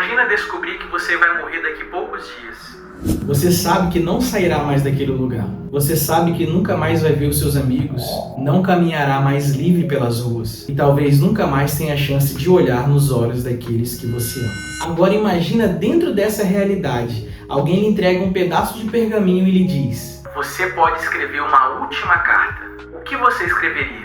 Imagina descobrir que você vai morrer daqui a poucos dias. Você sabe que não sairá mais daquele lugar. Você sabe que nunca mais vai ver os seus amigos, não caminhará mais livre pelas ruas e talvez nunca mais tenha a chance de olhar nos olhos daqueles que você ama. Agora imagina dentro dessa realidade, alguém lhe entrega um pedaço de pergaminho e lhe diz: você pode escrever uma última carta. O que você escreveria?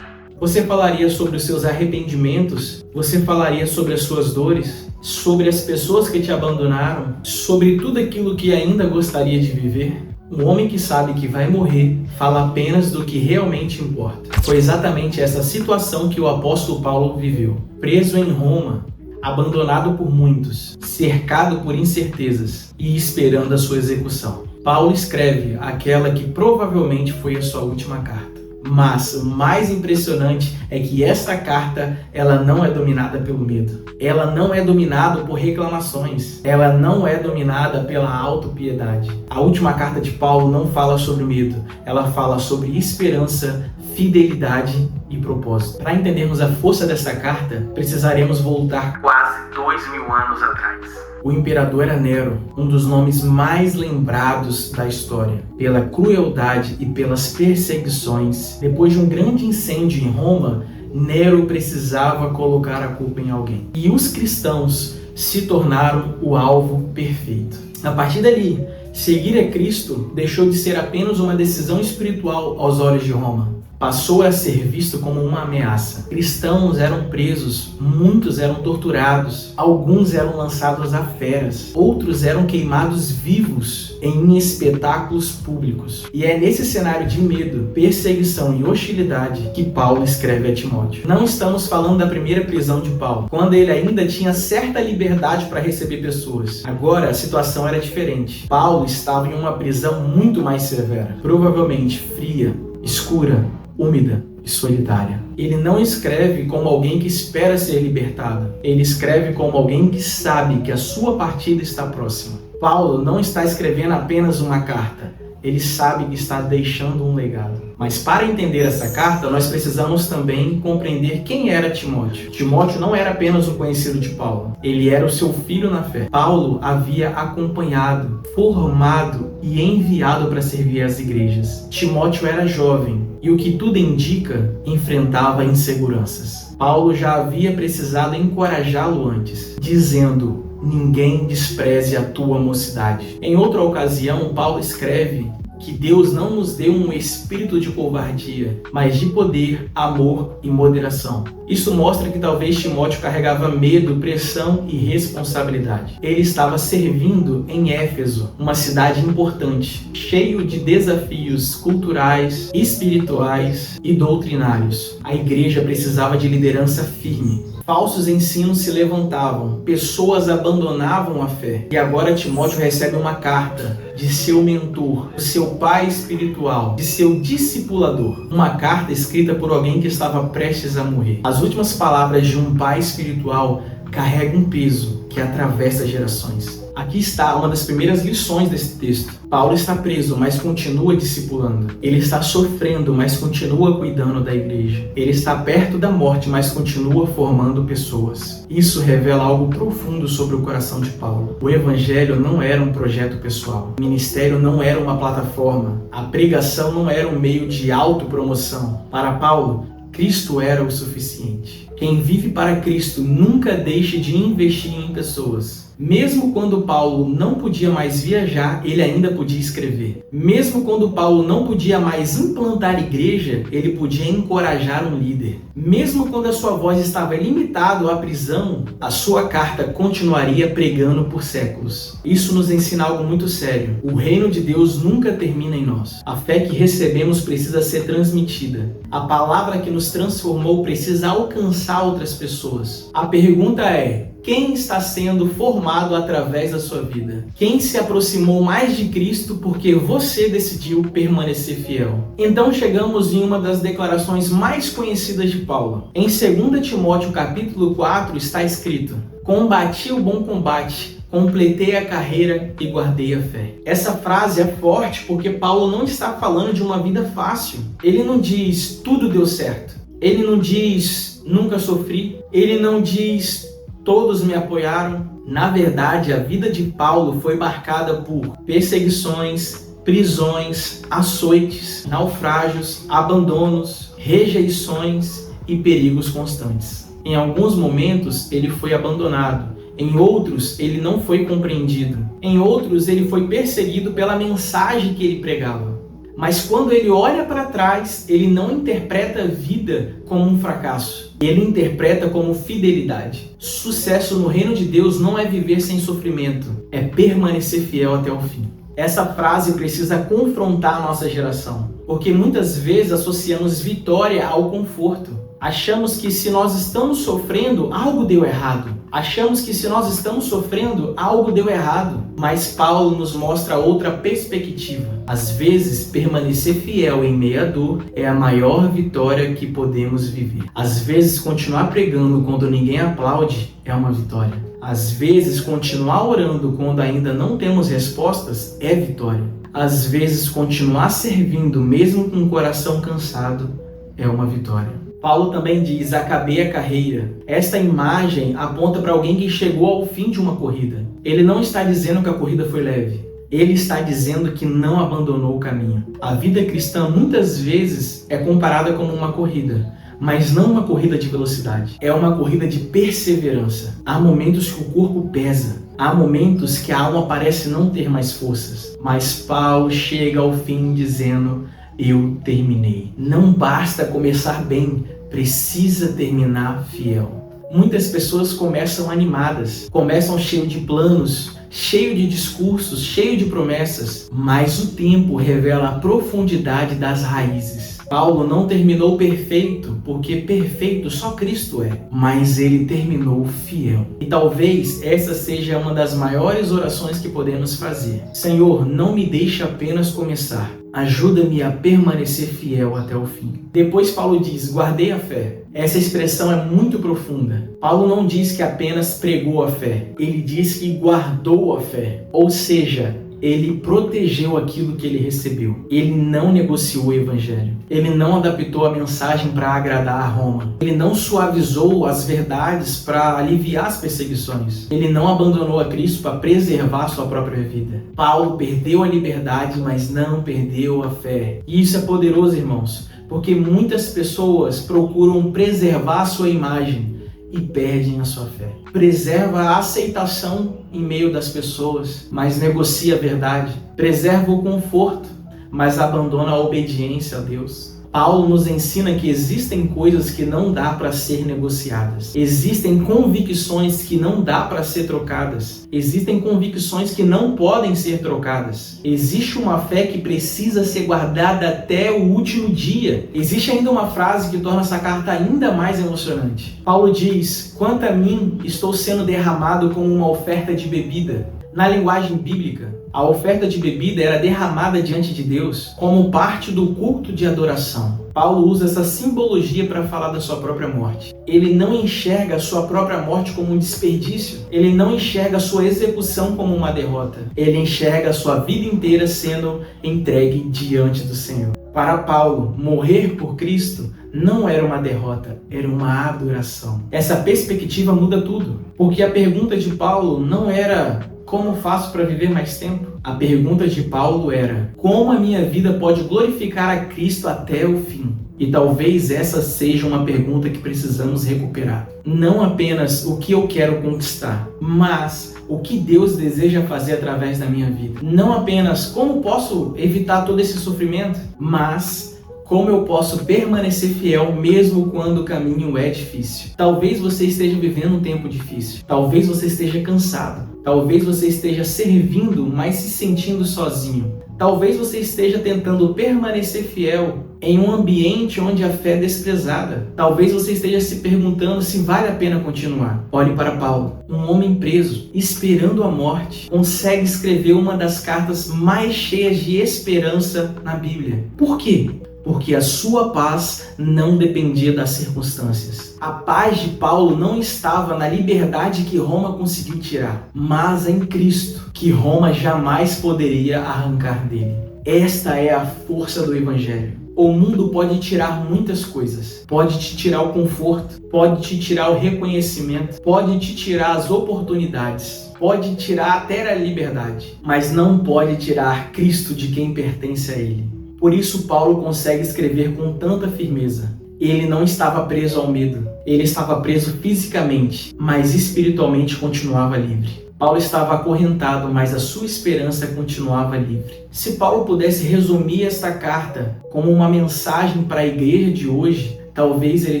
Você falaria sobre os seus arrependimentos? Você falaria sobre as suas dores? Sobre as pessoas que te abandonaram? Sobre tudo aquilo que ainda gostaria de viver? Um homem que sabe que vai morrer fala apenas do que realmente importa. Foi exatamente essa situação que o apóstolo Paulo viveu. Preso em Roma, abandonado por muitos, cercado por incertezas e esperando a sua execução. Paulo escreve aquela que provavelmente foi a sua última carta. Mas o mais impressionante é que essa carta, ela não é dominada pelo medo. Ela não é dominada por reclamações. Ela não é dominada pela autopiedade. A última carta de Paulo não fala sobre medo. Ela fala sobre esperança, fidelidade e propósito. Para entendermos a força dessa carta, precisaremos voltar quase 2000 anos atrás. O imperador era Nero, um dos nomes mais lembrados da história, pela crueldade e pelas perseguições. Depois de um grande incêndio em Roma, Nero precisava colocar a culpa em alguém. E os cristãos se tornaram o alvo perfeito. A partir dali, seguir a Cristo deixou de ser apenas uma decisão espiritual aos olhos de Roma. Passou a ser visto como uma ameaça. Cristãos eram presos, muitos eram torturados, alguns eram lançados a feras, outros eram queimados vivos em espetáculos públicos. E é nesse cenário de medo, perseguição e hostilidade que Paulo escreve a Timóteo. Não estamos falando da primeira prisão de Paulo, quando ele ainda tinha certa liberdade para receber pessoas. Agora a situação era diferente. Paulo estava em uma prisão muito mais severa, provavelmente fria, escura, úmida e solitária. Ele não escreve como alguém que espera ser libertado. Ele escreve como alguém que sabe que a sua partida está próxima. Paulo não está escrevendo apenas uma carta. Ele sabe que está deixando um legado. Mas para entender essa carta, nós precisamos também compreender quem era Timóteo. Timóteo não era apenas um conhecido de Paulo. Ele era o seu filho na fé. Paulo havia acompanhado, formado e enviado para servir as igrejas. Timóteo era jovem e, o que tudo indica, enfrentava inseguranças. Paulo já havia precisado encorajá-lo antes, dizendo: ninguém despreze a tua mocidade. Em outra ocasião, Paulo escreve que Deus não nos deu um espírito de covardia, mas de poder, amor e moderação. Isso mostra que talvez Timóteo carregava medo, pressão e responsabilidade. Ele estava servindo em Éfeso, uma cidade importante, cheio de desafios culturais, espirituais e doutrinários. A igreja precisava de liderança firme. Falsos ensinos se levantavam, pessoas abandonavam a fé. E agora Timóteo recebe uma carta de seu mentor, de seu pai espiritual, de seu discipulador. Uma carta escrita por alguém que estava prestes a morrer. As últimas palavras de um pai espiritual carregam um peso que atravessa gerações. Aqui está uma das primeiras lições desse texto. Paulo está preso, mas continua discipulando. Ele está sofrendo, mas continua cuidando da igreja. Ele está perto da morte, mas continua formando pessoas. Isso revela algo profundo sobre o coração de Paulo. O evangelho não era um projeto pessoal. O ministério não era uma plataforma. A pregação não era um meio de autopromoção. Para Paulo, Cristo era o suficiente. Quem vive para Cristo nunca deixa de investir em pessoas. Mesmo quando Paulo não podia mais viajar, ele ainda podia escrever. Mesmo quando Paulo não podia mais implantar igreja, ele podia encorajar um líder. Mesmo quando a sua voz estava limitada à prisão, a sua carta continuaria pregando por séculos. Isso nos ensina algo muito sério. O reino de Deus nunca termina em nós. A fé que recebemos precisa ser transmitida. A palavra que nos transformou precisa alcançar outras pessoas. A pergunta é: quem está sendo formado através da sua vida? Quem se aproximou mais de Cristo porque você decidiu permanecer fiel? Então chegamos em uma das declarações mais conhecidas de Paulo. Em 2 Timóteo capítulo 4 está escrito: combati o bom combate, completei a carreira e guardei a fé. Essa frase é forte porque Paulo não está falando de uma vida fácil. Ele não diz tudo deu certo. Ele não diz nunca sofri. Ele não diz todos me apoiaram. Na verdade, a vida de Paulo foi marcada por perseguições, prisões, açoites, naufrágios, abandonos, rejeições e perigos constantes. Em alguns momentos, ele foi abandonado. Em outros, ele não foi compreendido. Em outros, ele foi perseguido pela mensagem que ele pregava. Mas quando ele olha para trás, ele não interpreta a vida como um fracasso. Ele interpreta como fidelidade. Sucesso no reino de Deus não é viver sem sofrimento, é permanecer fiel até o fim. Essa frase precisa confrontar a nossa geração, porque muitas vezes associamos vitória ao conforto. Achamos que se nós estamos sofrendo, algo deu errado. Achamos que se nós estamos sofrendo, algo deu errado. Mas Paulo nos mostra outra perspectiva. Às vezes, permanecer fiel em meio à dor é a maior vitória que podemos viver. Às vezes, continuar pregando quando ninguém aplaude é uma vitória. Às vezes, continuar orando quando ainda não temos respostas é vitória. Às vezes, continuar servindo mesmo com o coração cansado é uma vitória. Paulo também diz: acabei a carreira. Esta imagem aponta para alguém que chegou ao fim de uma corrida. Ele não está dizendo que a corrida foi leve. Ele está dizendo que não abandonou o caminho. A vida cristã muitas vezes é comparada como uma corrida, mas não uma corrida de velocidade. É uma corrida de perseverança. Há momentos que o corpo pesa. Há momentos que a alma parece não ter mais forças. Mas Paulo chega ao fim dizendo: eu terminei. Não basta começar bem, precisa terminar fiel. Muitas pessoas começam animadas, começam cheio de planos, cheio de discursos, cheio de promessas, mas o tempo revela a profundidade das raízes. Paulo não terminou perfeito, porque perfeito só Cristo é, mas ele terminou fiel. E talvez essa seja uma das maiores orações que podemos fazer. Senhor, não me deixe apenas começar. Ajuda-me a permanecer fiel até o fim. Depois Paulo diz: guardei a fé. Essa expressão é muito profunda. Paulo não diz que apenas pregou a fé. Ele diz que guardou a fé. Ou seja, ele protegeu aquilo que ele recebeu. Ele não negociou o evangelho. Ele não adaptou a mensagem para agradar a Roma. Ele não suavizou as verdades para aliviar as perseguições. Ele não abandonou a Cristo para preservar sua própria vida. Paulo perdeu a liberdade, mas não perdeu a fé. E isso é poderoso, irmãos, porque muitas pessoas procuram preservar a sua imagem e perdem a sua fé. Preserva a aceitação em meio das pessoas, mas negocia a verdade. Preserva o conforto, mas abandona a obediência a Deus. Paulo nos ensina que existem coisas que não dá para ser negociadas. Existem convicções que não dá para ser trocadas. Existem convicções que não podem ser trocadas. Existe uma fé que precisa ser guardada até o último dia. Existe ainda uma frase que torna essa carta ainda mais emocionante. Paulo diz: quanto a mim, estou sendo derramado como uma oferta de bebida. Na linguagem bíblica, a oferta de bebida era derramada diante de Deus como parte do culto de adoração. Paulo usa essa simbologia para falar da sua própria morte. Ele não enxerga a sua própria morte como um desperdício. Ele não enxerga a sua execução como uma derrota. Ele enxerga a sua vida inteira sendo entregue diante do Senhor. Para Paulo, morrer por Cristo não era uma derrota, era uma adoração. Essa perspectiva muda tudo, porque a pergunta de Paulo não era: como faço para viver mais tempo? A pergunta de Paulo era: como a minha vida pode glorificar a Cristo até o fim? E talvez essa seja uma pergunta que precisamos recuperar. Não apenas o que eu quero conquistar, mas o que Deus deseja fazer através da minha vida. Não apenas como posso evitar todo esse sofrimento, mas como eu posso permanecer fiel mesmo quando o caminho é difícil. Talvez você esteja vivendo um tempo difícil. Talvez você esteja cansado. Talvez você esteja servindo, mas se sentindo sozinho. Talvez você esteja tentando permanecer fiel em um ambiente onde a fé é desprezada. Talvez você esteja se perguntando se vale a pena continuar. Olhe para Paulo, um homem preso, esperando a morte, consegue escrever uma das cartas mais cheias de esperança na Bíblia. Por quê? Porque a sua paz não dependia das circunstâncias. A paz de Paulo não estava na liberdade que Roma conseguiu tirar, mas em Cristo, que Roma jamais poderia arrancar dele. Esta é a força do Evangelho. O mundo pode tirar muitas coisas. Pode te tirar o conforto, pode te tirar o reconhecimento, pode te tirar as oportunidades, pode tirar até a liberdade, mas não pode tirar Cristo de quem pertence a Ele. Por isso Paulo consegue escrever com tanta firmeza. Ele não estava preso ao medo, ele estava preso fisicamente, mas espiritualmente continuava livre. Paulo estava acorrentado, mas a sua esperança continuava livre. Se Paulo pudesse resumir esta carta como uma mensagem para a igreja de hoje, talvez ele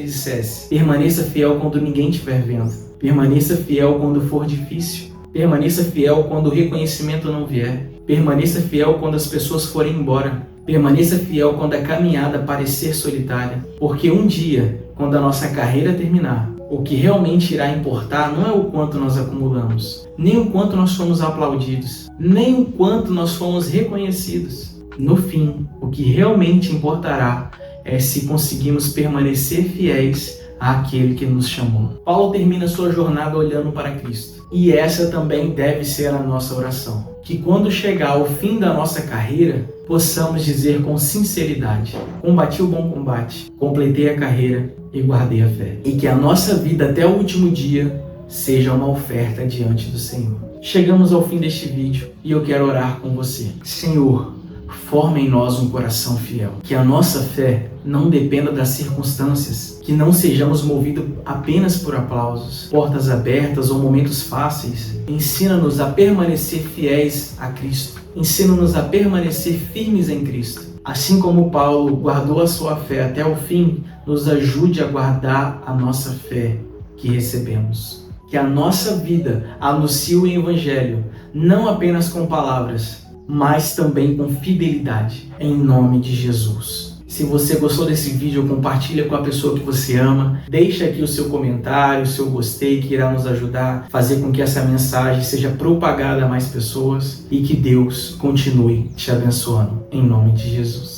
dissesse: permaneça fiel quando ninguém estiver vendo. Permaneça fiel quando for difícil. Permaneça fiel quando o reconhecimento não vier. Permaneça fiel quando as pessoas forem embora. Permaneça fiel quando a caminhada parecer solitária. Porque um dia, quando a nossa carreira terminar, o que realmente irá importar não é o quanto nós acumulamos, nem o quanto nós fomos aplaudidos, nem o quanto nós fomos reconhecidos. No fim, o que realmente importará é se conseguimos permanecer fiéis àquele que nos chamou. Paulo termina sua jornada olhando para Cristo. E essa também deve ser a nossa oração. Que quando chegar ao fim da nossa carreira, possamos dizer com sinceridade: combati o bom combate, completei a carreira e guardei a fé. E que a nossa vida até o último dia seja uma oferta diante do Senhor. Chegamos ao fim deste vídeo e eu quero orar com você. Senhor, forma em nós um coração fiel. Que a nossa fé não dependa das circunstâncias. Que não sejamos movidos apenas por aplausos, portas abertas ou momentos fáceis. Ensina-nos a permanecer fiéis a Cristo. Ensina-nos a permanecer firmes em Cristo. Assim como Paulo guardou a sua fé até o fim, nos ajude a guardar a nossa fé que recebemos. Que a nossa vida anuncie o Evangelho, não apenas com palavras, mas também com fidelidade, em nome de Jesus. Se você gostou desse vídeo, compartilha com a pessoa que você ama. Deixa aqui o seu comentário, o seu gostei, que irá nos ajudar a fazer com que essa mensagem seja propagada a mais pessoas e que Deus continue te abençoando, em nome de Jesus.